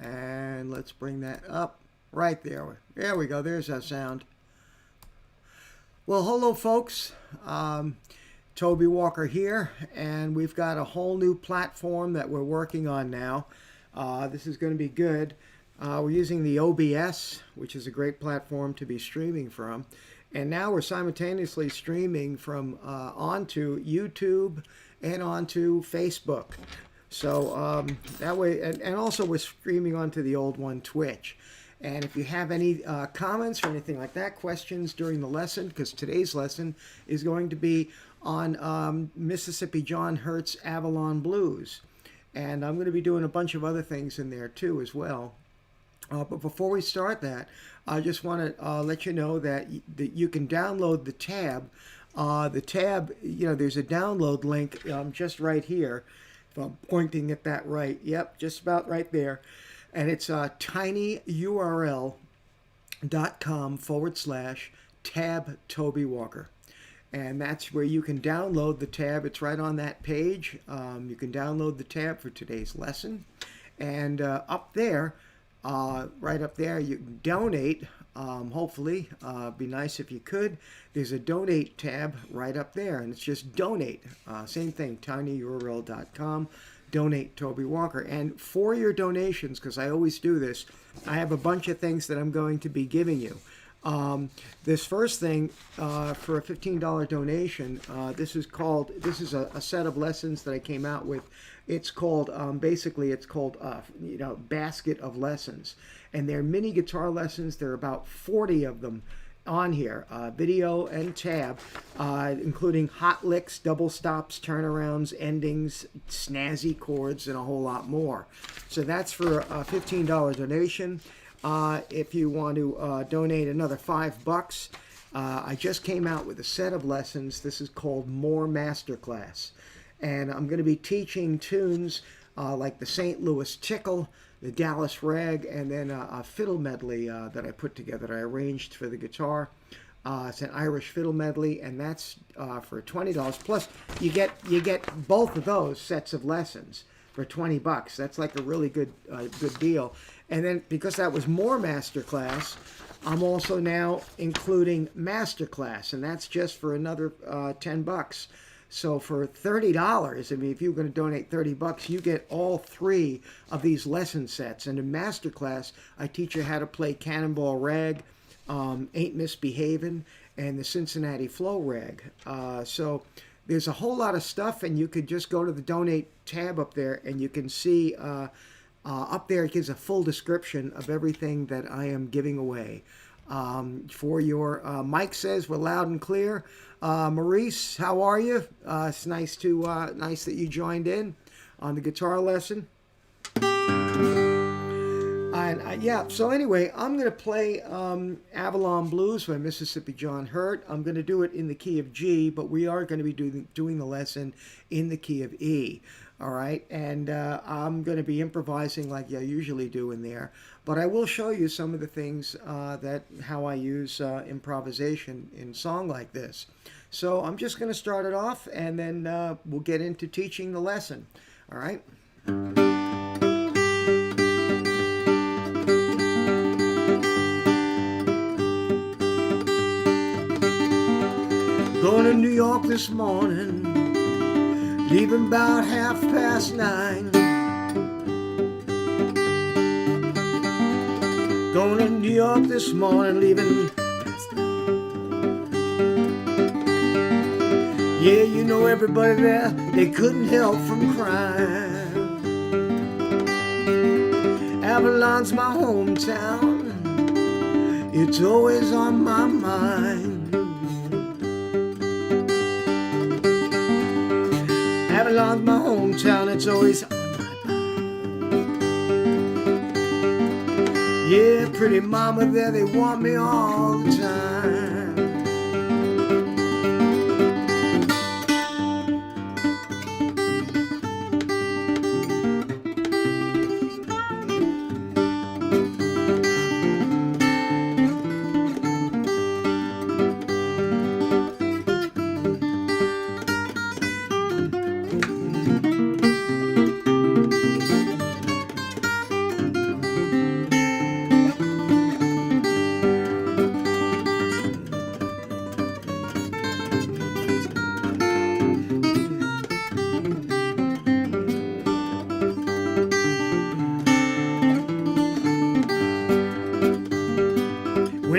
And let's bring that up right there. There we go. There's our sound. Well, hello, folks. Toby Walker here, and we've got a whole new platform that we're working on now. This is going to be good. We're using the OBS, which is a great platform to be streaming from. And now we're simultaneously streaming from onto YouTube and onto Facebook. So that way, and also we're streaming onto the old one, Twitch. And if you have any comments or anything like that, questions during the lesson, because today's lesson is going to be on Mississippi John Hurt's Avalon Blues. And I'm going to be doing a bunch of other things in there too as well. But before we start that, I just want to let you know that you can download the tab. There's a download link just right here. If I'm pointing at that right. Yep, just about right there. And it's tinyurl.com/tab Toby Walker. And that's where you can download the tab. It's right on that page. You can download the tab for today's lesson. And up there, right up there, you can donate. Hopefully, be nice if you could. There's a donate tab right up there, and it's just donate. Same thing, tinyurl.com. Donate Toby Walker. And for your donations, because I always do this, I have a bunch of things that I'm going to be giving you. This first thing, for a $15 donation, this is a set of lessons that I came out with. It's called, Basket of Lessons. And they're mini guitar lessons. There are about 40 of them on here, video and tab, including hot licks, double stops, turnarounds, endings, snazzy chords, and a whole lot more. So that's for a $15 donation. If you want to donate another $5, I just came out with a set of lessons. This is called More Masterclass. And I'm going to be teaching tunes like the St. Louis Tickle, the Dallas Rag, and then a fiddle medley that I put together, that I arranged for the guitar. It's an Irish fiddle medley, and that's for $20. Plus, you get both of those sets of lessons for $20. That's like a really good deal. And then, because that was more masterclass, I'm also now including masterclass, and that's just for another $10. So for $30, I mean, if you're going to donate $30, you get all 3 of these lesson sets. And in masterclass, I teach you how to play Cannonball Rag, Ain't Misbehavin', and the Cincinnati Flow Rag. So there's a whole lot of stuff, and you could just go to the donate tab up there, and you can see up there it gives a full description of everything that I am giving away. For your Mike says we're loud and clear. Maurice, how are you? It's nice that you joined in on the guitar lesson. And so anyway, I'm going to play Avalon Blues by Mississippi John Hurt. I'm going to do it in the key of G, but we are going to be doing the lesson in the key of E. All right, and I'm going to be improvising like I usually do in there, but I will show you some of the things how I use improvisation in song like this. So I'm just going to start it off, and then we'll get into teaching the lesson. All right. Going to New York this morning, leaving about 9:30. Going to New York this morning, leaving. Yeah, you know everybody there, they couldn't help from crying. Avalon's my hometown, it's always on my mind. Avalon's my hometown, it's always on my mind. Yeah, pretty mama there, they want me all the time.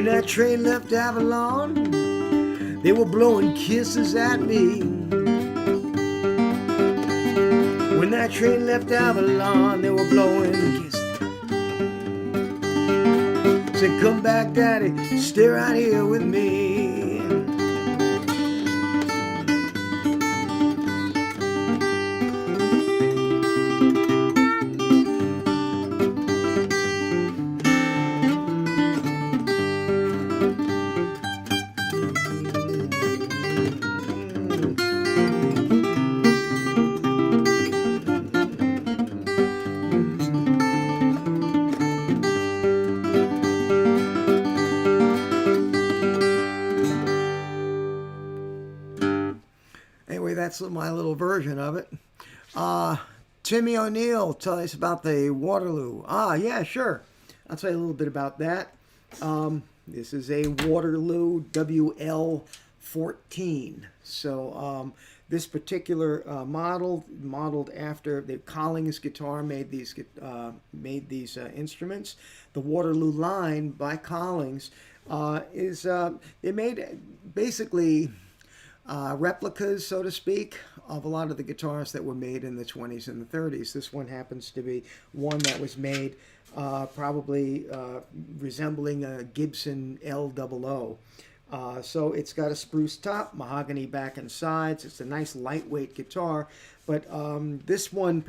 When that train left Avalon, they were blowing kisses at me. When that train left Avalon, they were blowing kisses. Said, come back, Daddy, stay right here with me. Anyway, that's my little version of it. Timmy O'Neill, tell us about the Waterloo. Yeah, sure. I'll tell you a little bit about that. This is a Waterloo WL14. So this particular modeled after the Collings guitar made these instruments. The Waterloo line by Collings is they made basically replicas, so to speak, of a lot of the guitars that were made in the 20s and the 30s. This one happens to be one that was made probably resembling a Gibson L00. So it's got a spruce top, mahogany back and sides. It's a nice lightweight guitar, but this one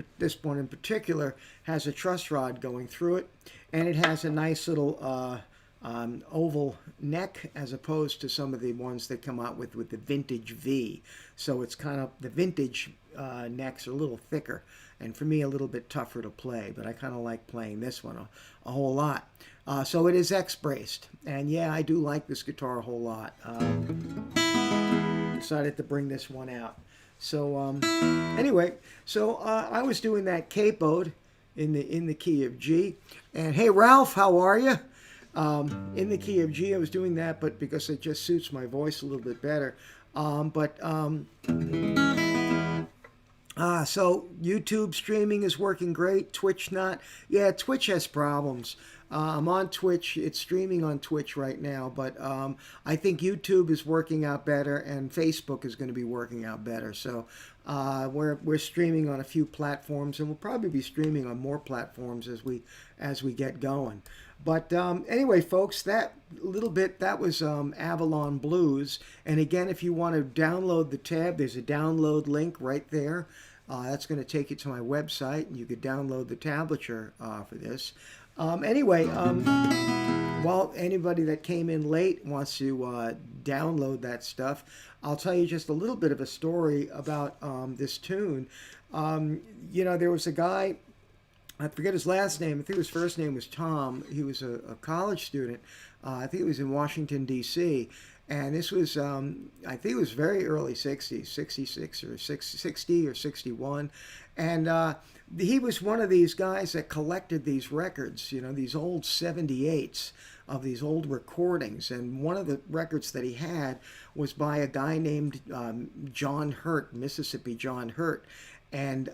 in particular has a truss rod going through it, and it has a nice little oval neck as opposed to some of the ones that come out with the vintage V. So it's kind of, the vintage necks are a little thicker, and for me a little bit tougher to play, but I kind of like playing this one a whole lot. So it is X-braced, and yeah, I do like this guitar a whole lot. Decided to bring this one out. So anyway, so I was doing that capoed in the key of G, and hey Ralph, how are you? In the key of G, I was doing that, but because it just suits my voice a little bit better. So YouTube streaming is working great. Twitch not. Yeah, Twitch has problems. I'm on Twitch. It's streaming on Twitch right now, but I think YouTube is working out better, and Facebook is going to be working out better. So we're streaming on a few platforms, and we'll probably be streaming on more platforms as we get going. But anyway, folks, that was Avalon Blues. And again, if you want to download the tab, there's a download link right there. That's going to take you to my website, and you could download the tablature for this. Anyway, while anybody that came in late wants to download that stuff, I'll tell you just a little bit of a story about this tune. There was a guy, I forget his last name. I think his first name was Tom. He was a college student. I think he was in Washington, D.C. And this was, I think it was very early 60s, 66 or 60 or 61. And he was one of these guys that collected these records, these old 78s of these old recordings. And one of the records that he had was by a guy named John Hurt, Mississippi John Hurt. And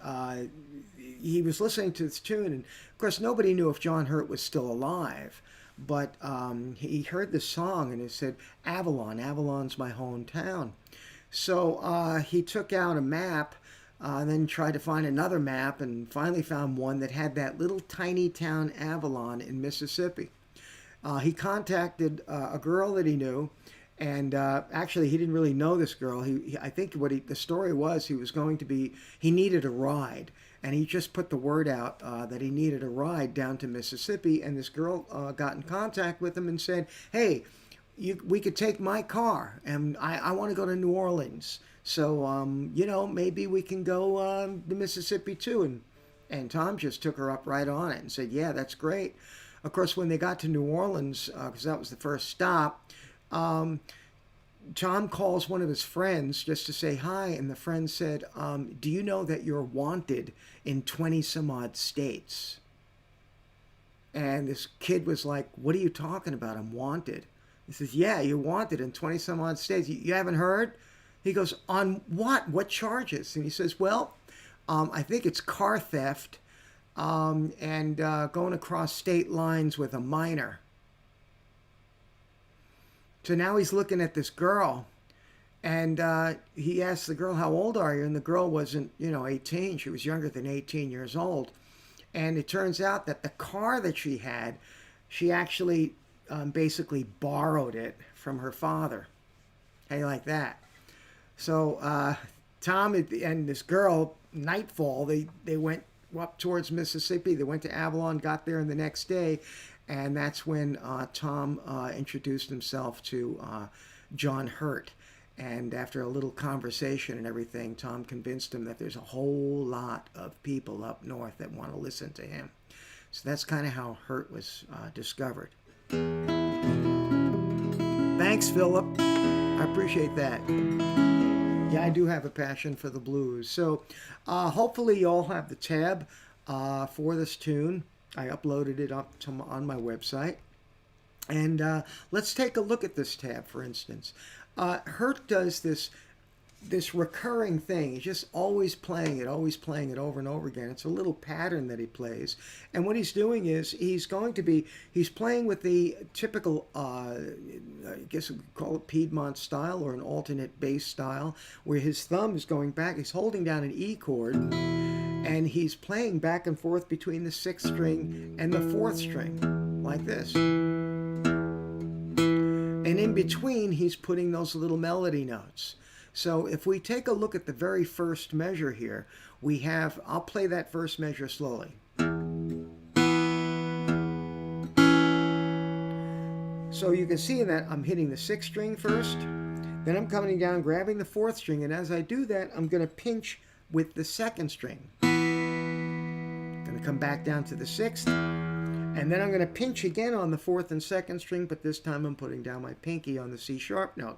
he was listening to this tune, and of course nobody knew if John Hurt was still alive, but he heard this song and it said, Avalon, Avalon's my hometown. So he took out a map, then tried to find another map, and finally found one that had that little tiny town Avalon in Mississippi. He contacted a girl that he knew, and actually he didn't really know this girl. I think the story was he needed a ride, and he just put the word out that he needed a ride down to Mississippi, and this girl got in contact with him and said, hey, we could take my car, and I want to go to New Orleans, so maybe we can go to Mississippi too. And Tom just took her up right on it and said, yeah, that's great. Of course, when they got to New Orleans, because that was the first stop, Tom calls one of his friends just to say hi, and the friend said, do you know that you're wanted in 20 some odd states? And this kid was like, what are you talking about? I'm wanted. He says, yeah, you're wanted in 20 some odd states. You haven't heard? He goes, on what? What charges? And he says, well, I think it's car theft and going across state lines with a minor. So now he's looking at this girl, and he asks the girl, "How old are you?" And the girl wasn't, 18. She was younger than 18 years old. And it turns out that the car that she had, she actually basically borrowed it from her father. How you like that? So Tom and this girl, nightfall, they went up towards Mississippi. They went to Avalon, got there the next day, and that's when Tom introduced himself to John Hurt. And after a little conversation and everything, Tom convinced him that there's a whole lot of people up north that want to listen to him. So that's kind of how Hurt was discovered. Thanks, Philip. I appreciate that. Yeah, I do have a passion for the blues. So hopefully you all have the tab for this tune. I uploaded it up on my website. And let's take a look at this tab, for instance. Hurt does this recurring thing. He's just always playing it over and over again. It's a little pattern that he plays. And what he's doing is he's playing with the typical, I guess we could call it Piedmont style or an alternate bass style, where his thumb is going back. He's holding down an E chord, and he's playing back and forth between the 6th string and the 4th string, like this. And in between, he's putting those little melody notes. So if we take a look at the very first measure here, we have, I'll play that first measure slowly. So you can see in that I'm hitting the 6th string first, then I'm coming down, grabbing the 4th string, and as I do that, I'm going to pinch with the 2nd string. Going to come back down to the 6th. And then I'm going to pinch again on the 4th and 2nd string, but this time I'm putting down my pinky on the C sharp note.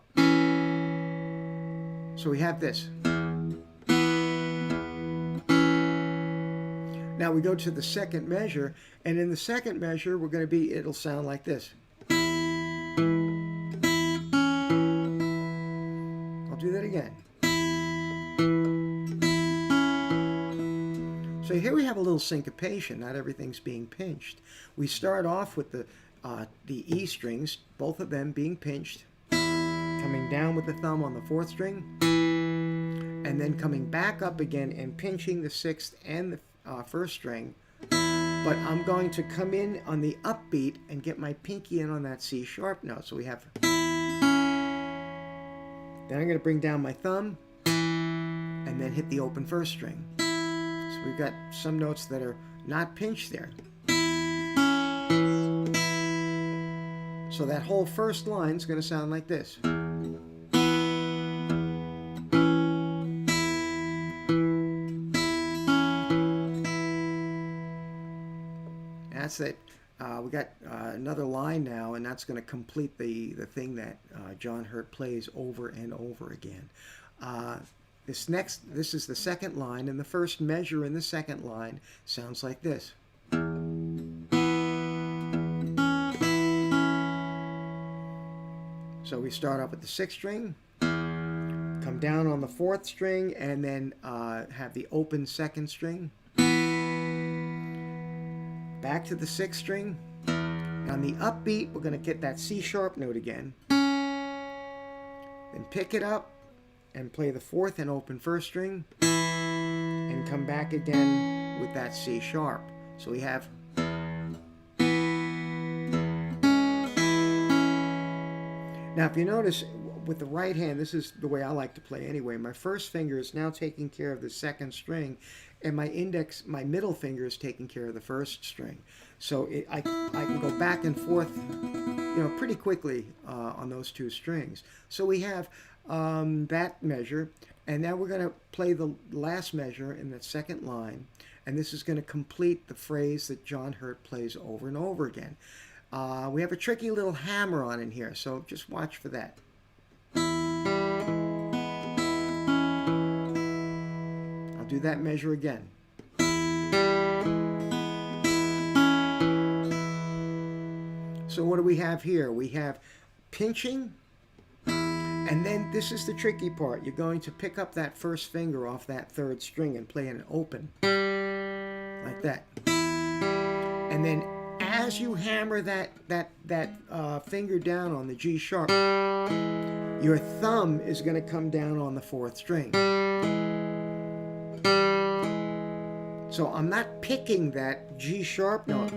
So we have this. Now we go to the second measure, and in the second measure it'll sound like this. I'll do that again. So here we have a little syncopation. Not everything's being pinched. We start off with the E strings, both of them being pinched, coming down with the thumb on the 4th string, and then coming back up again and pinching the 6th and the 1st string. But I'm going to come in on the upbeat and get my pinky in on that C sharp note. So we have. Then I'm going to bring down my thumb and then hit the open 1st string. So we've got some notes that are not pinched there. So that whole first line is going to sound like this. That's it. We got another line now, and that's going to complete the thing that John Hurt plays over and over again. This is the second line, and the first measure in the second line sounds like this. So we start off with the 6th string, come down on the 4th string, and then have the open 2nd string. Back to the 6th string. And on the upbeat, we're going to get that C sharp note again. Then pick it up and play the 4th and open 1st string, and come back again with that C sharp. So we have. Now if you notice, with the right hand, this is the way I like to play anyway, my first finger is now taking care of the 2nd string, and my middle finger is taking care of the 1st string. So I can go back and forth, pretty quickly on those 2 strings. So we have that measure, and now we're going to play the last measure in the second line, and this is going to complete the phrase that John Hurt plays over and over again. We have a tricky little hammer on in here, so just watch for that. I'll do that measure again. So what do we have here? We have pinching, and then this is the tricky part. You're going to pick up that first finger off that 3rd string and play an open, like that. And then as as you hammer that finger down on the G sharp, your thumb is going to come down on the 4th string. So I'm not picking that G sharp note.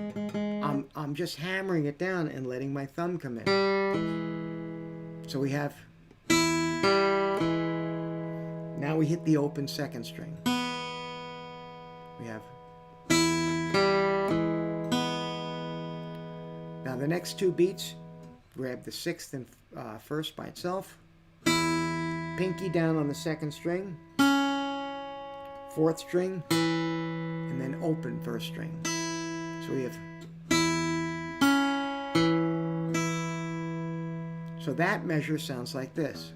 I'm just hammering it down and letting my thumb come in. So we have, now we hit the open 2nd string. We have, now the next 2 beats, grab the 6th and 1st by itself, pinky down on the 2nd string, 4th string, and then open 1st string. So we have, so that measure sounds like this.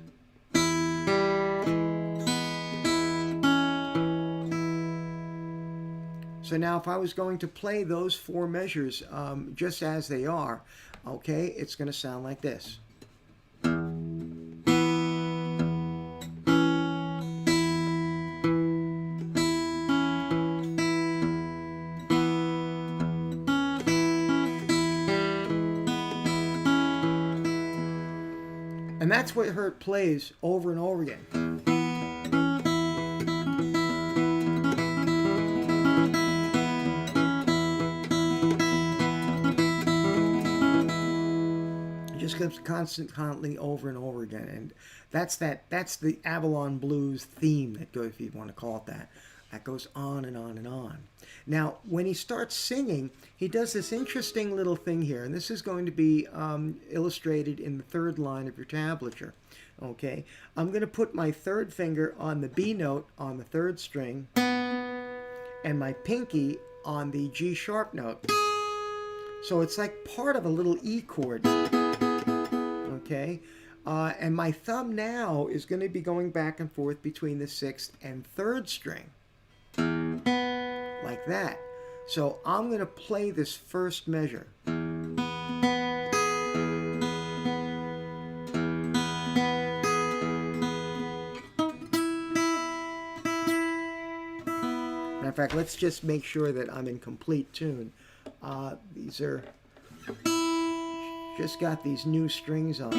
So now if I was going to play those 4 measures just as they are, okay, it's going to sound like this. And that's what it plays over and over again. It just comes constantly over and over again, and that's the Avalon blues theme that goes, if you want to call it that. That goes on and on and on. Now, when he starts singing, he does this interesting little thing here, and this is going to be illustrated in the 3rd line of your tablature. Okay, I'm going to put my 3rd finger on the B note on the 3rd string, and my pinky on the G sharp note. So it's like part of a little E chord. Okay, and my thumb now is going to be going back and forth between the 6th and 3rd string. Like that. So I'm going to play this first measure. Matter of fact, let's just make sure that I'm in complete tune. These are just got these new strings on.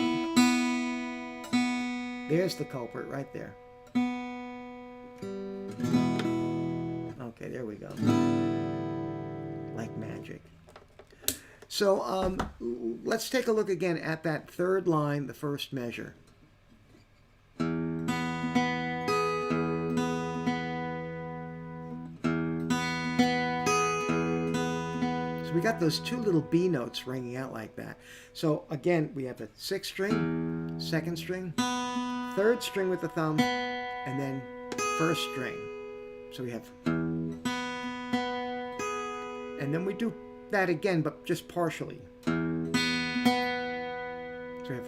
There's the culprit right there. Okay, there we go. Like magic. So let's take a look again at that 3rd line, the 1st measure. So we got those 2 little B notes ringing out like that. So again, we have a 6th string, 2nd string, 3rd string with the thumb, and then 1st string. So we have, and then we do that again, but just partially. So we have,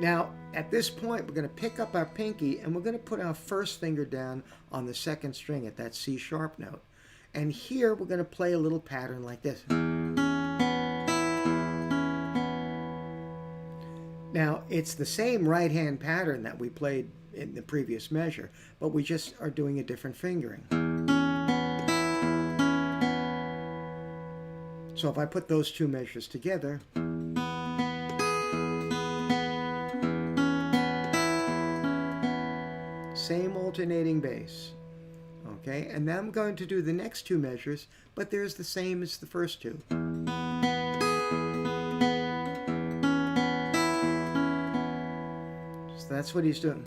now at this point we're going to pick up our pinky and we're going to put our 1st finger down on the 2nd string at that C sharp note, and here we're going to play a little pattern like this. Now, it's the same right hand pattern that we played in the previous measure, but we just are doing a different fingering. So if I put those 2 measures together, same alternating bass. Okay, and then I'm going to do the next 2 measures, but there's the same as the first 2. That's what he's doing.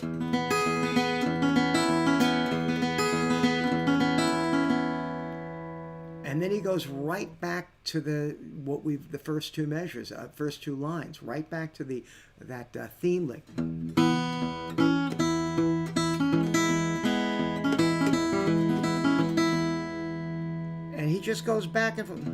And then he goes right back to the first 2 measures, first 2 lines, right back to that theme lick. And he just goes back and forth.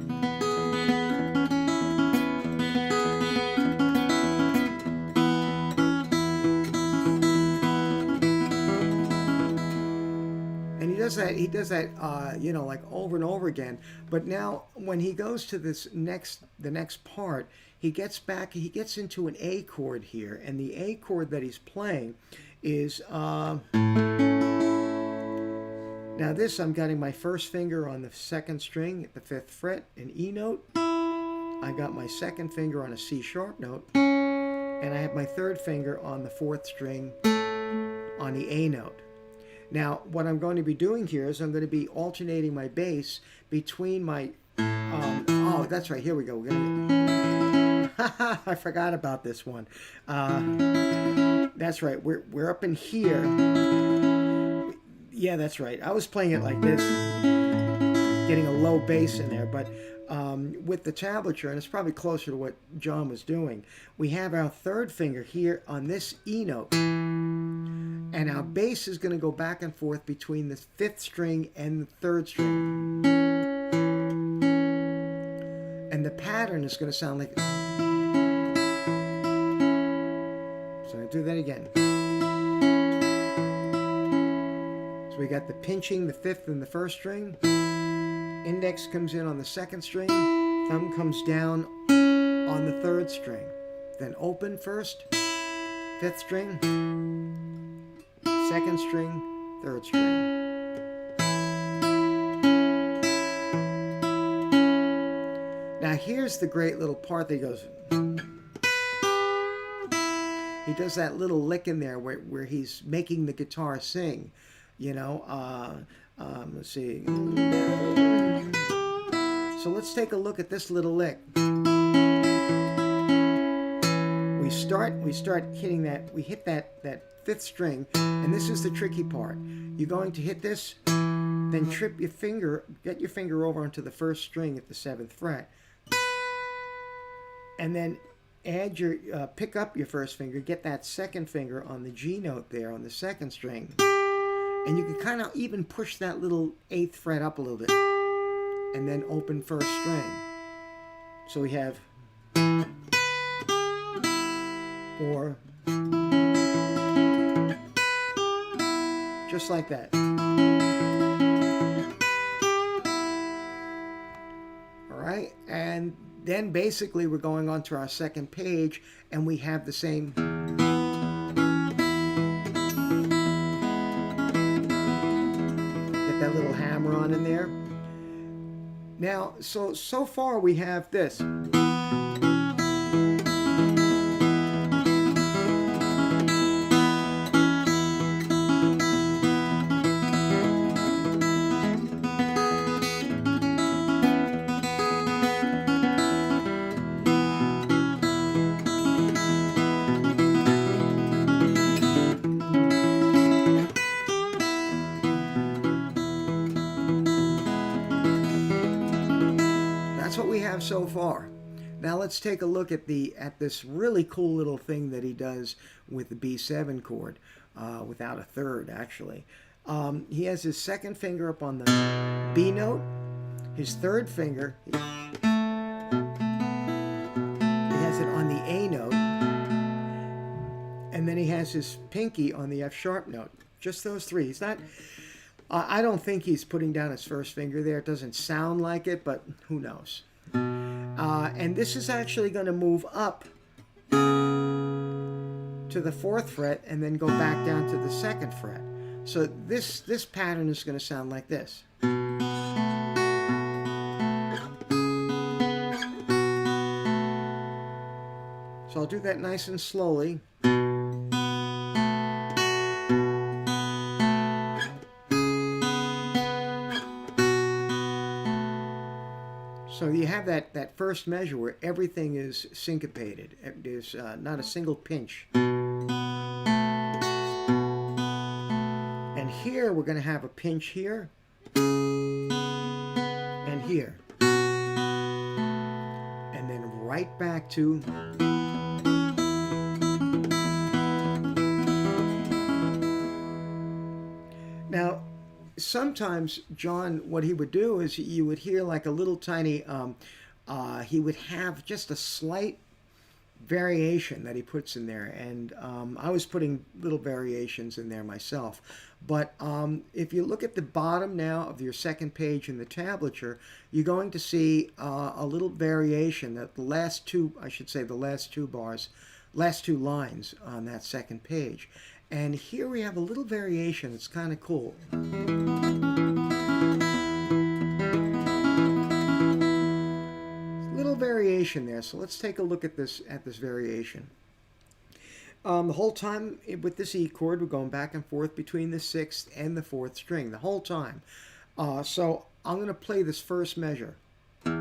He does that, you know, like over and over again. But now, when he goes to the next part, he gets into an A chord here, and the A chord that he's playing is now this, I'm getting my first finger on the second string at the 5th fret, an E note. I got my second finger on a C sharp note, and I have my third finger on the 4th string on the A note. Now, what I'm going to be doing here is I'm going to be alternating my bass between my, oh, that's right, here we go. We're going to, I forgot about this one. That's right, we're up in here. Yeah, that's right. I was playing it like this, getting a low bass in there, but with the tablature, and it's probably closer to what John was doing, we have our third finger here on this E note, and our bass is going to go back and forth between the 5th string and the 3rd string. And the pattern is going to sound like... So I'll do that again. So we got the pinching, the 5th and the 1st string. Index comes in on the 2nd string. Thumb comes down on the 3rd string. Then open first, 5th string, 2nd string, 3rd string. Now here's the great little part that he goes. He does that little lick in there where he's making the guitar sing. You know, let's see. So let's take a look at this little lick. We start hitting that. We hit that 5th string, and this is the tricky part. You're going to hit this, then trip your finger, get your finger over onto the 1st string at the 7th fret, and then add your pick up your 1st finger, get that 2nd finger on the G note there on the 2nd string. And you can kind of even push that little 8th fret up a little bit. And then open 1st string. So we have 4. Just like that. All right. And then basically we're going on to our 2nd page, and we have the same... that little hammer on in there. Now, so far we have this. What we have so far. Now let's take a look at this really cool little thing that he does with the B7 chord, without a 3rd actually. He has his 2nd finger up on the B note, his 3rd finger, he has it on the A note, and then he has his pinky on the F sharp note. Just those 3. He's not... I don't think he's putting down his 1st finger there. It doesn't sound like it, but who knows. And this is actually going to move up to the 4th fret and then go back down to the 2nd fret. So this pattern is going to sound like this. So I'll do that nice and slowly. So you have that first measure where everything is syncopated. There's not a single pinch. And here we're going to have a pinch here and here. And then right back to... Now, sometimes John, what he would do is you would hear like a little tiny, he would have just a slight variation that he puts in there, and I was putting little variations in there myself. But if you look at the bottom now of your 2nd page in the tablature, you're going to see a little variation that the last 2, I should say the last 2 bars, last 2 lines on that 2nd page. And here we have a little variation. It's kind of cool. variation there. So let's take a look at this variation. The whole time with this E chord, we're going back and forth between the 6th and the 4th string the whole time. So I'm going to play this first measure. So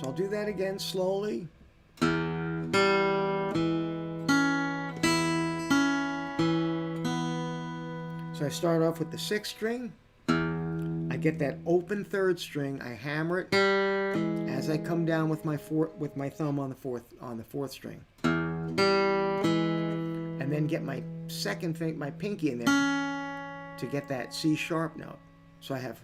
I'll do that again slowly. So I start off with the 6th string. I get that open 3rd string. I hammer it as I come down with my thumb on the 4th string, and then get my my pinky in there to get that C sharp note. So I have.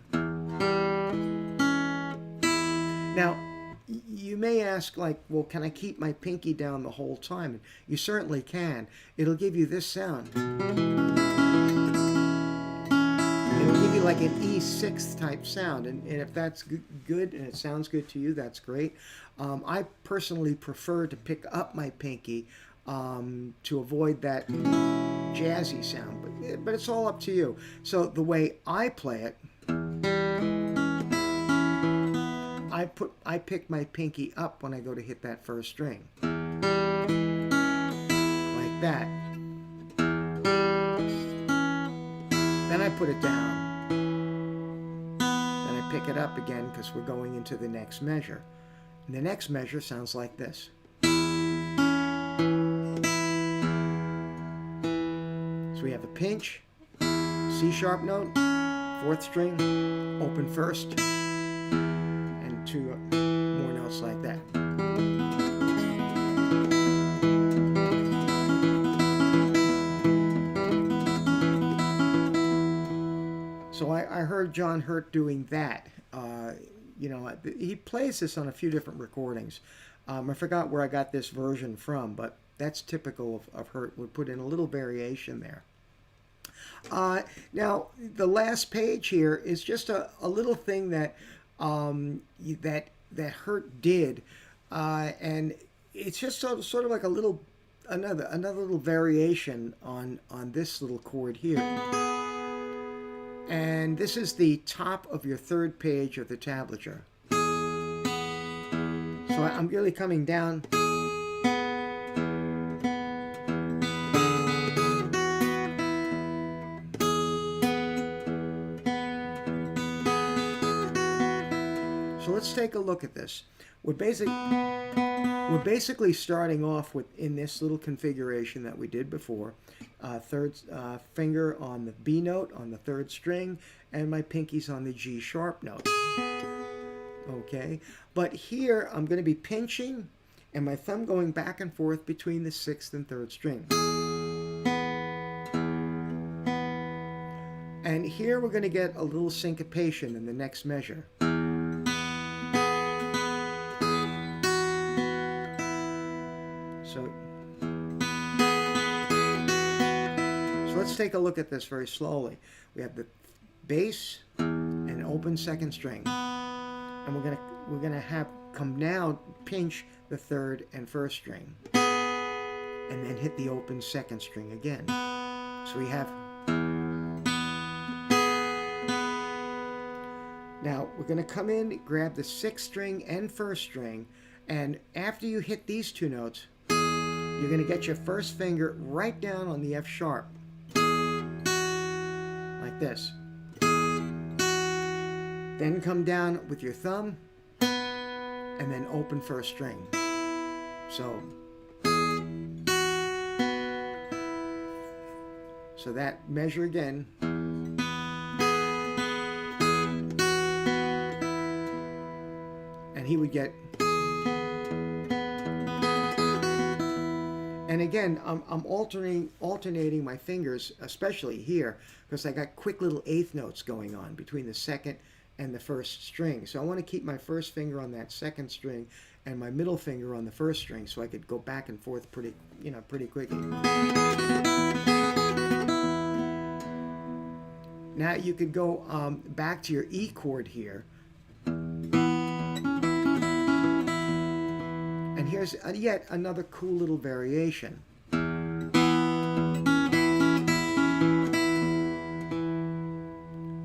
Now, you may ask, like, well, can I keep my pinky down the whole time? And you certainly can. It'll give you this sound. It'll give you like an E6 type sound, and if that's good and it sounds good to you, that's great. I personally prefer to pick up my pinky to avoid that jazzy sound, but it's all up to you. So the way I play it, I pick my pinky up when I go to hit that 1st string, like that. Then I put it down. Then I pick it up again because we're going into the next measure. And the next measure sounds like this. So we have a pinch, C sharp note, 4th string, open 1st, and 2 more notes like that. So I heard John Hurt doing that. You know, he plays this on a few different recordings. I forgot where I got this version from, but that's typical of Hurt. Would put in a little variation there. Now, the last page here is just a little thing that that Hurt did, and it's just sort of like another little variation on this little chord here. And this is the top of your 3rd page of the tablature. So I'm really coming down. So let's take a look at this. We're basically starting off with, in this little configuration that we did before, 3rd finger on the B note on the 3rd string, and my pinky's on the G sharp note. Okay, but here I'm going to be pinching and my thumb going back and forth between the 6th and 3rd string. And here we're going to get a little syncopation in the next measure. So let's take a look at this very slowly. We have the bass and open 2nd string, and we're gonna have come down, pinch the 3rd and 1st string, and then hit the open 2nd string again. So we have. Now we're gonna come in, grab the 6th string and 1st string, and after you hit these 2 notes, you're gonna get your 1st finger right down on the F sharp. Like this. Then come down with your thumb and then open 1st string. So that measure again. And he would get. And again, I'm alternating my fingers, especially here, because I got quick little 8th notes going on between the 2nd and the 1st string. So I want to keep my 1st finger on that 2nd string and my middle finger on the 1st string, so I could go back and forth pretty quickly. Now you could go back to your E chord here. And here's yet another cool little variation.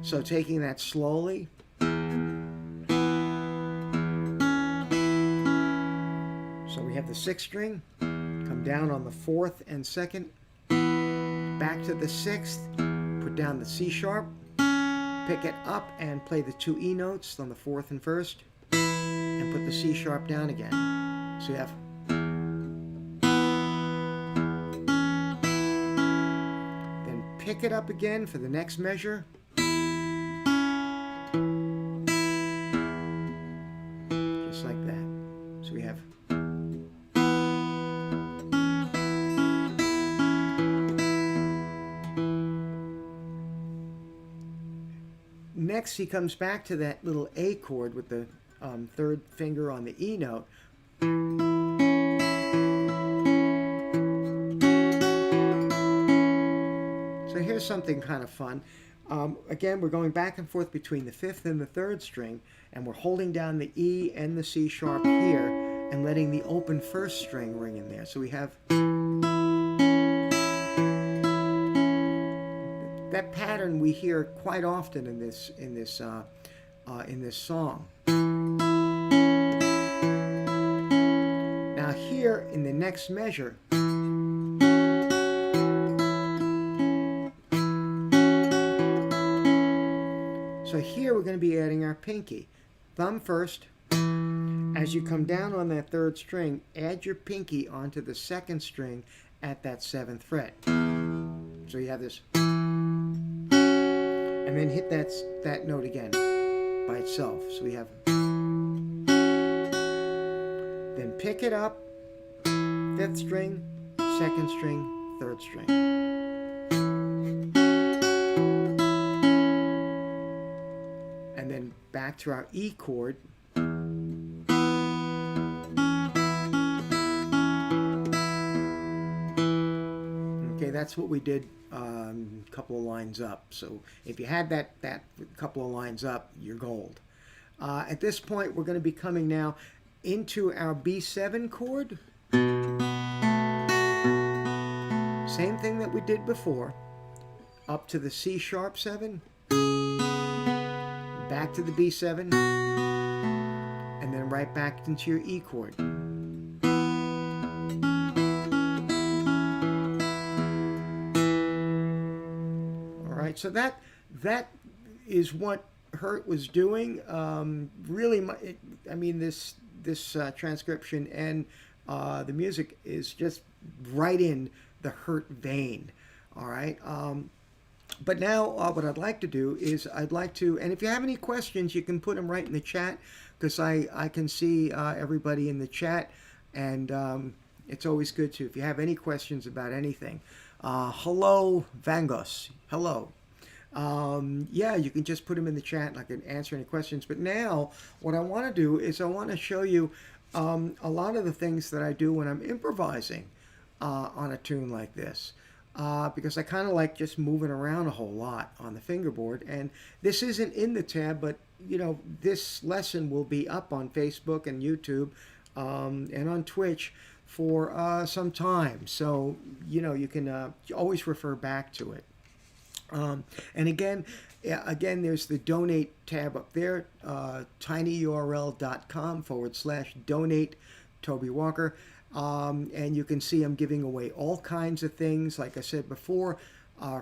So taking that slowly, 6th string, come down on the 4th and 2nd, back to the 6th, put down the C sharp, pick it up and play the 2 E notes on the 4th and 1st, and put the C sharp down again. So you have, then pick it up again for the next measure, just like that. So we have next, he comes back to that little A chord with the 3rd finger on the E note. So here's something kind of fun. Again, we're going back and forth between the 5th and the 3rd string, and we're holding down the E and the C sharp here and letting the open 1st string ring in there. So we have that pattern we hear quite often in this song. Now here in the next measure, so here we're going to be adding our pinky. Thumb first. As you come down on that 3rd string, add your pinky onto the 2nd string at that 7th fret. So you have this. And then hit that note again by itself. So we have, then pick it up, 5th string, 2nd string, 3rd string. And then back to our E chord. Okay, that's what we did a couple of lines up. So if you had that couple of lines up, you're gold. At this point, we're going to be coming now into our B7 chord. Same thing that we did before. Up to the C sharp 7, back to the B7, and then right back into your E chord. So that is what Hurt was doing. Really, I mean, this transcription and the music is just right in the Hurt vein. All right. But now what I'd like to do is I'd like to, and if you have any questions, you can put them right in the chat, because I can see everybody in the chat, and it's always good to, if you have any questions about anything. Hello, Vangos. Hello. Yeah, you can just put them in the chat and I can answer any questions. But now what I want to do is I want to show you a lot of the things that I do when I'm improvising on a tune like this. Because I kind of like just moving around a whole lot on the fingerboard. And this isn't in the tab, but you know, this lesson will be up on Facebook and YouTube and on Twitch for some time. So, you know, you can always refer back to it. And again, there's the donate tab up there, tinyurl.com/donate Toby Walker. And you can see I'm giving away all kinds of things. Like I said before,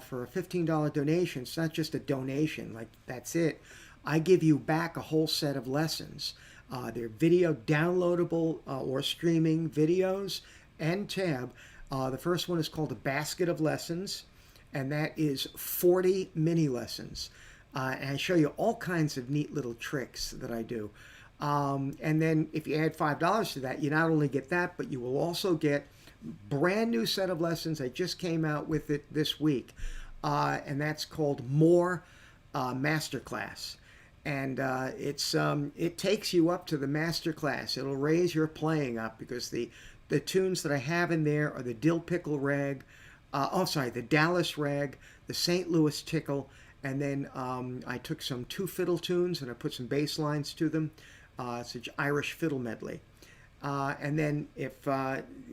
for a $15 donation, it's not just a donation, like that's it. I give you back a whole set of lessons. They're video downloadable or streaming videos and tab. The first one is called A Basket of Lessons, and that is 40 mini lessons. And I show you all kinds of neat little tricks that I do. And then if you add $5 to that, you not only get that, but you will also get brand new set of lessons. I just came out with it this week. And that's called More Masterclass. And it takes you up to the masterclass. It'll raise your playing up, because the tunes that I have in there are the Dill Pickle Rag, the Dallas Rag, the St. Louis Tickle, and then I took some 2 fiddle tunes and I put some bass lines to them. It's an Irish fiddle medley. And then if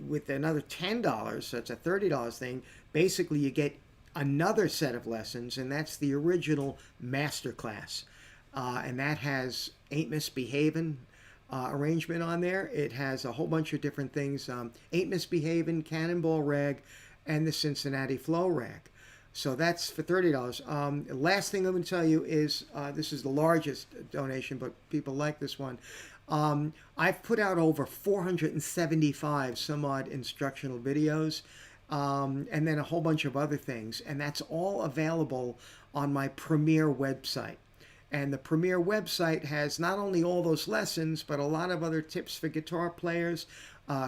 with another $10, so it's a $30 thing, basically you get another set of lessons, and that's the original masterclass. And that has Ain't Misbehavin', arrangement on there. It has a whole bunch of different things. Ain't Misbehavin', Cannonball Rag, and the Cincinnati Flow Rag. So that's for $30. Last thing I'm going to tell you is this is the largest donation, but people like this one. I've put out over 475 some odd instructional videos, and then a whole bunch of other things. And that's all available on my Premiere website. And the Premiere website has not only all those lessons, but a lot of other tips for guitar players,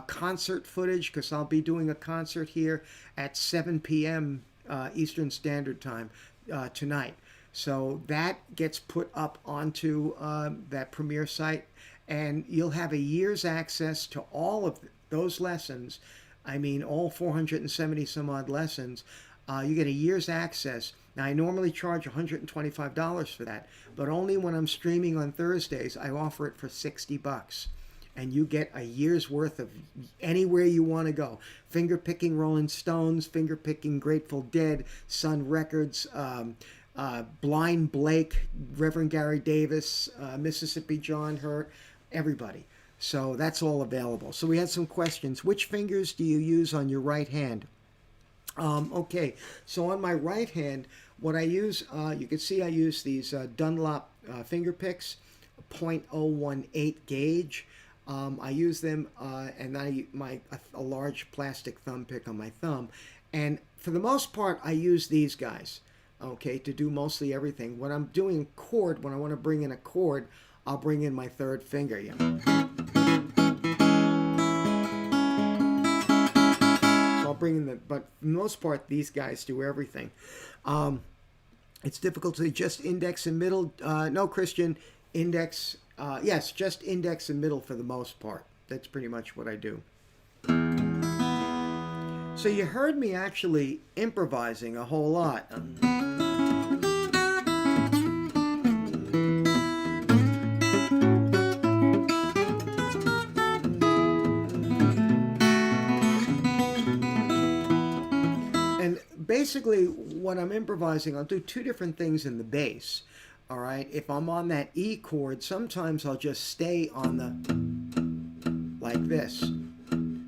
concert footage, because I'll be doing a concert here at 7 p.m. Eastern Standard Time tonight. So that gets put up onto that Premiere site, and you'll have a year's access to all of those lessons. I mean, all 470 some odd lessons. You get a year's access. Now, I normally charge $125 for that, but only when I'm streaming on Thursdays, I offer it for $60. And you get a year's worth of anywhere you want to go. Finger-picking Rolling Stones, finger-picking Grateful Dead, Sun Records, Blind Blake, Reverend Gary Davis, Mississippi John Hurt, everybody. So that's all available. So we had some questions. Which fingers do you use on your right hand? Okay, so on my right hand, what I use, you can see I use these Dunlop finger picks, 0.018 gauge. I use them, and a large plastic thumb pick on my thumb. And for the most part, I use these guys, okay, to do mostly everything. When I'm doing chord, when I want to bring in a chord, I'll bring in my third finger. Yeah. I'll bring in but for the most part, these guys do everything. It's difficult to just index and middle. No, Christian, index. Yes, just index and middle for the most part. That's pretty much what I do. So you heard me actually improvising a whole lot. And basically what I'm improvising, I'll do two different things in the bass. All right, if I'm on that E chord, sometimes I'll just stay on the, like this.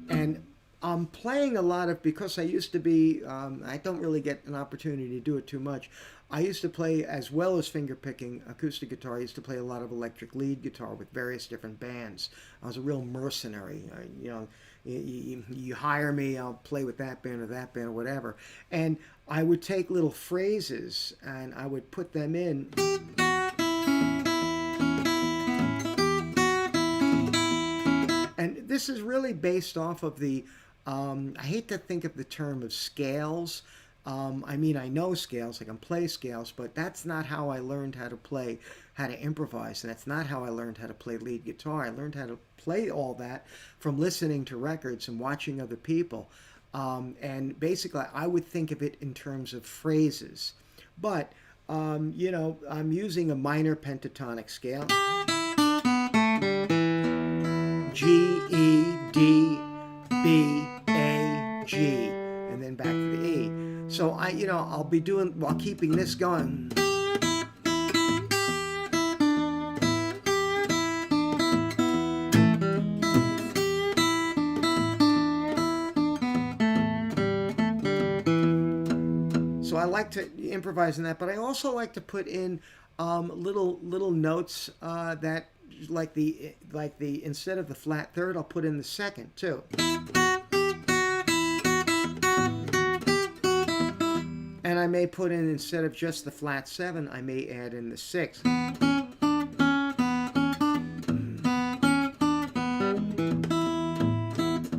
And I'm playing a lot of, because I used to be, I don't really get an opportunity to do it too much. I used to play, as well as finger picking acoustic guitar, I used to play a lot of electric lead guitar with various different bands. I was a real mercenary. You know, you hire me, I'll play with that band or whatever. And I would take little phrases and I would put them in. And this is really based off of the, I hate to think of the term of scales. I mean, I know scales, I can play scales, but that's not how I learned how to play, how to improvise, and that's not how I learned how to play lead guitar. I learned how to play all that from listening to records and watching other people. And basically, I would think of it in terms of phrases. But, you know, I'm using a minor pentatonic scale. G, E, D, B, A, G, and then back to the E. So I'll be doing, while keeping this going. So I like to improvise in that, but I also like to put in little notes that like the instead of the flat third, I'll put in the second too. And I may put in, instead of just the flat 7, I may add in the 6. And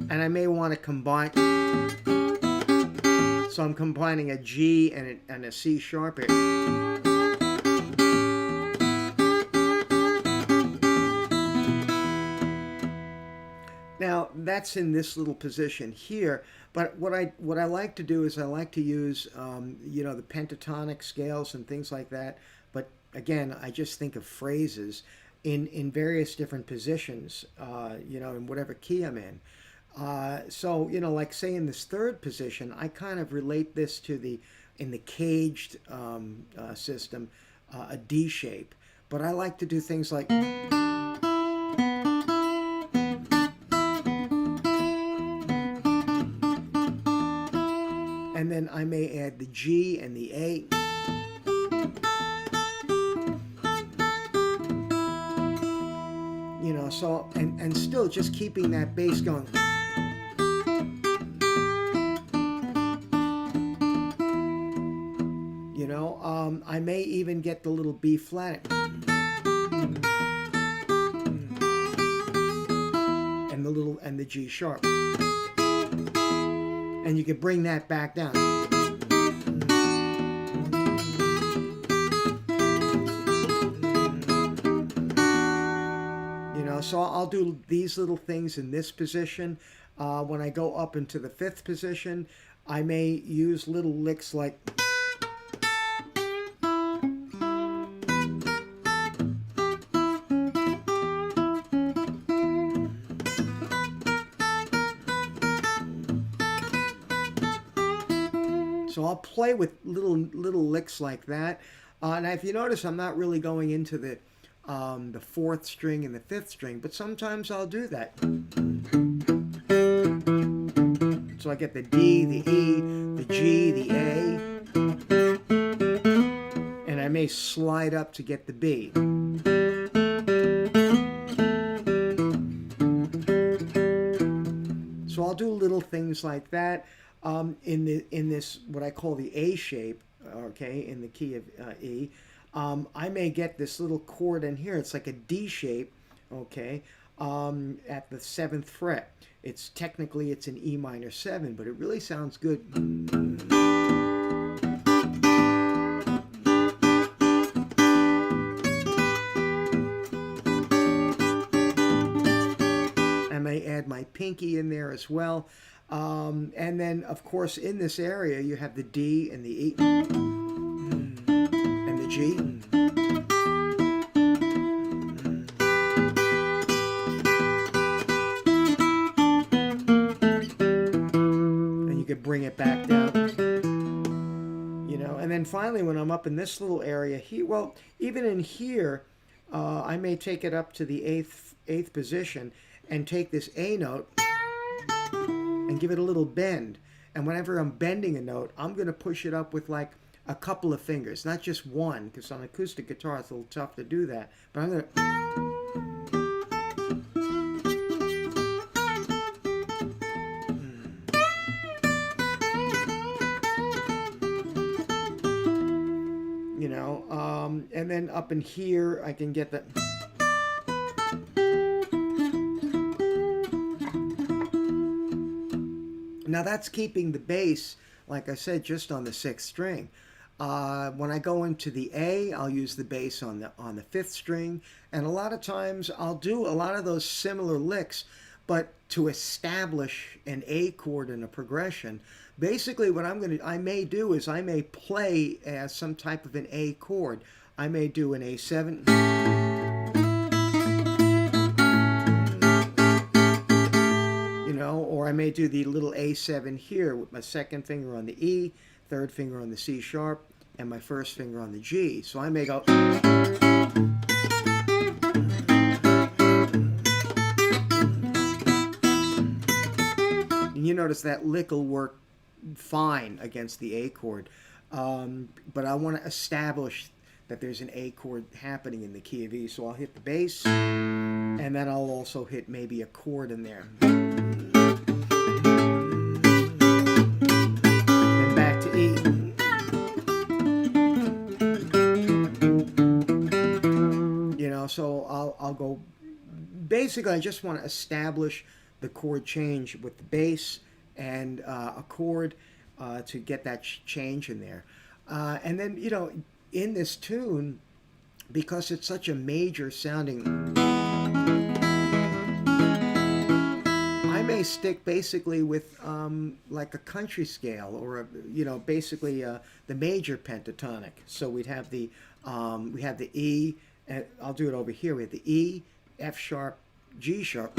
I may want to combine. So I'm combining a G and a C sharp here. Now that's in this little position here, but what I like to do is I like to use the pentatonic scales and things like that. But again, I just think of phrases in various different positions, in whatever key I'm in. So like say in this third position, I kind of relate this to in the caged system, a D shape. But I like to do things like. and then I may add the G and the A. You know, so, and still just keeping that bass going. You know, I may even get the little B flat. And the little, and the G sharp. And you can bring that back down. You know, so I'll do these little things in this position. When I go up into the 5th position, I may use little licks like... So I'll play with little licks like that. Now, if you notice, I'm not really going into the 4th string and the 5th string, but sometimes I'll do that. So I get the D, the E, the G, the A, and I may slide up to get the B. So I'll do little things like that. In this what I call the A shape, okay, in the key of E, I may get this little chord in here. It's like a D shape, okay, at the 7th fret. It's technically it's an E minor 7, but it really sounds good. I may add my pinky in there as well. And then, of course, in this area, you have the D and the E and the G. And you could bring it back down. You know, and then finally, when I'm up in this little area here, well, even in here, I may take it up to the 8th position and take this A note and give it a little bend. And whenever I'm bending a note, I'm going to push it up with like a couple of fingers, not just one, because on acoustic guitar it's a little tough to do that. But I'm going to... You know, and then up in here I can get the... Now that's keeping the bass, like I said, just on the 6th string. When I go into the A, I'll use the bass on the 5th string, and a lot of times I'll do a lot of those similar licks, but to establish an A chord in a progression, basically what I may do is I may play as some type of an A chord. I may do an A7. Or I may do the little A7 here with my 2nd finger on the E, 3rd finger on the C sharp, and my 1st finger on the G. So I may go... And you notice that lick will work fine against the A chord. But I want to establish that there's an A chord happening in the key of E. So I'll hit the bass, and then I'll also hit maybe a chord in there. So I'll go, basically I just want to establish the chord change with the bass and a chord to get that change in there. And then, you know, in this tune, because it's such a major sounding, I may stick basically with like a country scale, or you know, basically the major pentatonic. So we'd have the E. And I'll do it over here. We have the E, F sharp, G sharp.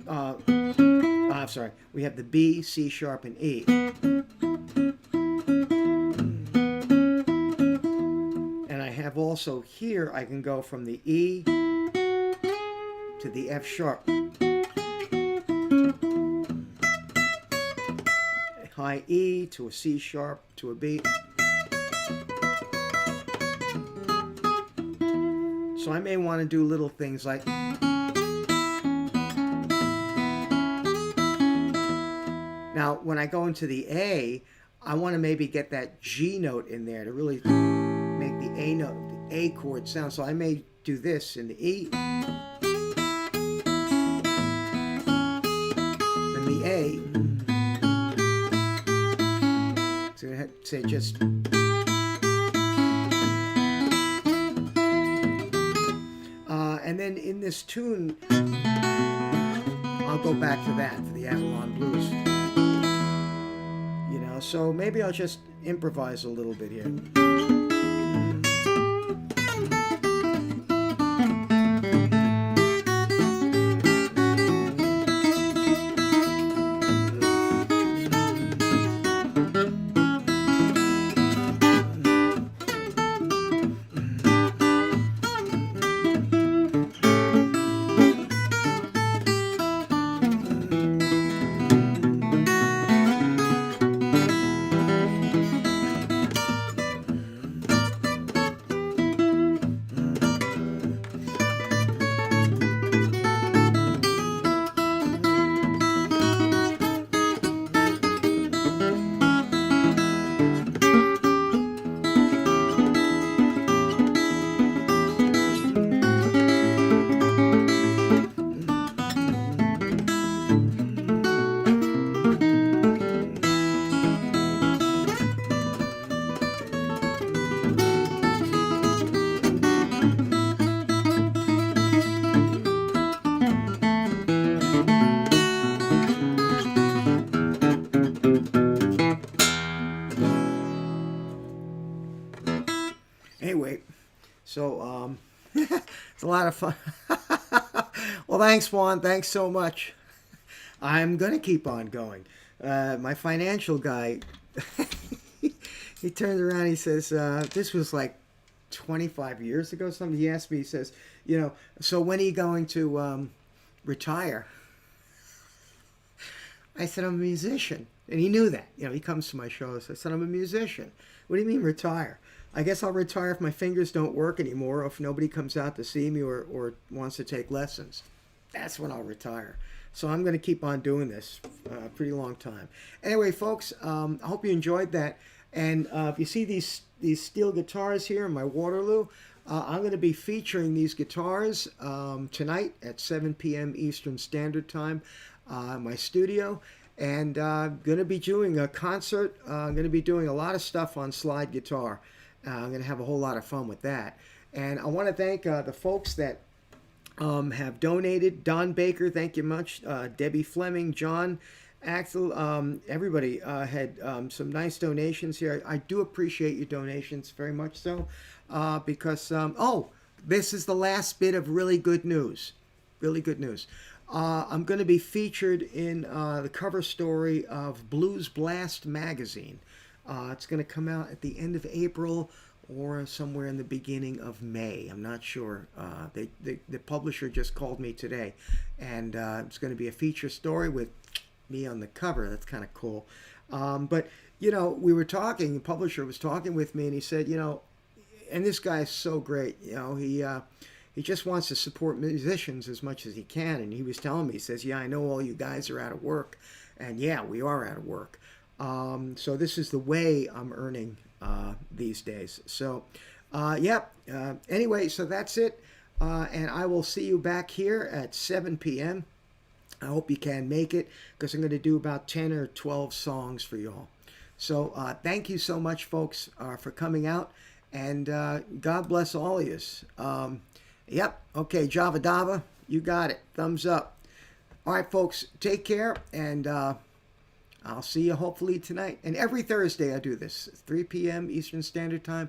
I'm sorry. We have the B, C sharp, and E. And I have also here, I can go from the E to the F sharp. high E to a C sharp to a B. So I may want to do little things like, now when I go into the A, I want to maybe get that G note in there to really make the A note, the A chord sound. So I may do this in the E, then the A. So I say just. And then in this tune, I'll go back to that, to the Avalon Blues. You know, so maybe I'll just improvise a little bit here. Anyway, so it's a lot of fun. Well, thanks, Juan. Thanks so much. I'm going to keep on going. My financial guy, he turns around, he says, this was like 25 years ago, something. He asked me, he says, you know, so when are you going to retire? I said, I'm a musician. And he knew that. You know, he comes to my shows. I said, I'm a musician. What do you mean retire? I guess I'll retire if my fingers don't work anymore, or if nobody comes out to see me or wants to take lessons. That's when I'll retire. So I'm going to keep on doing this a pretty long time. Anyway, folks, I hope you enjoyed that. And if you see these steel guitars here in my Waterloo, I'm going to be featuring these guitars tonight at 7 p.m. Eastern Standard Time in my studio. And going to be doing a concert. I'm going to be doing a lot of stuff on slide guitar. I'm going to have a whole lot of fun with that. And I want to thank the folks that have donated. Don Baker, thank you much. Debbie Fleming, John, Axel, everybody had some nice donations here. I do appreciate your donations very much so, because, this is the last bit of really good news. Really good news. I'm going to be featured in the cover story of Blues Blast magazine. It's going to come out at the end of April or somewhere in the beginning of May. I'm not sure. The publisher just called me today, and it's going to be a feature story with me on the cover. That's kind of cool. But, you know, we were talking, the publisher was talking with me, and he said, you know, and this guy's so great, you know, he just wants to support musicians as much as he can. And he was telling me, he says, yeah, I know all you guys are out of work. And yeah, we are out of work. So this is the way I'm earning these days. So, anyway, so that's it. And I will see you back here at 7 p.m. I hope you can make it, because I'm going to do about 10 or 12 songs for y'all. So thank you so much, folks, for coming out. And God bless all of you. Okay, Java Dava, you got it. Thumbs up. All right, folks, take care, and I'll see you hopefully tonight. And every Thursday I do this, 3 p.m. Eastern Standard Time.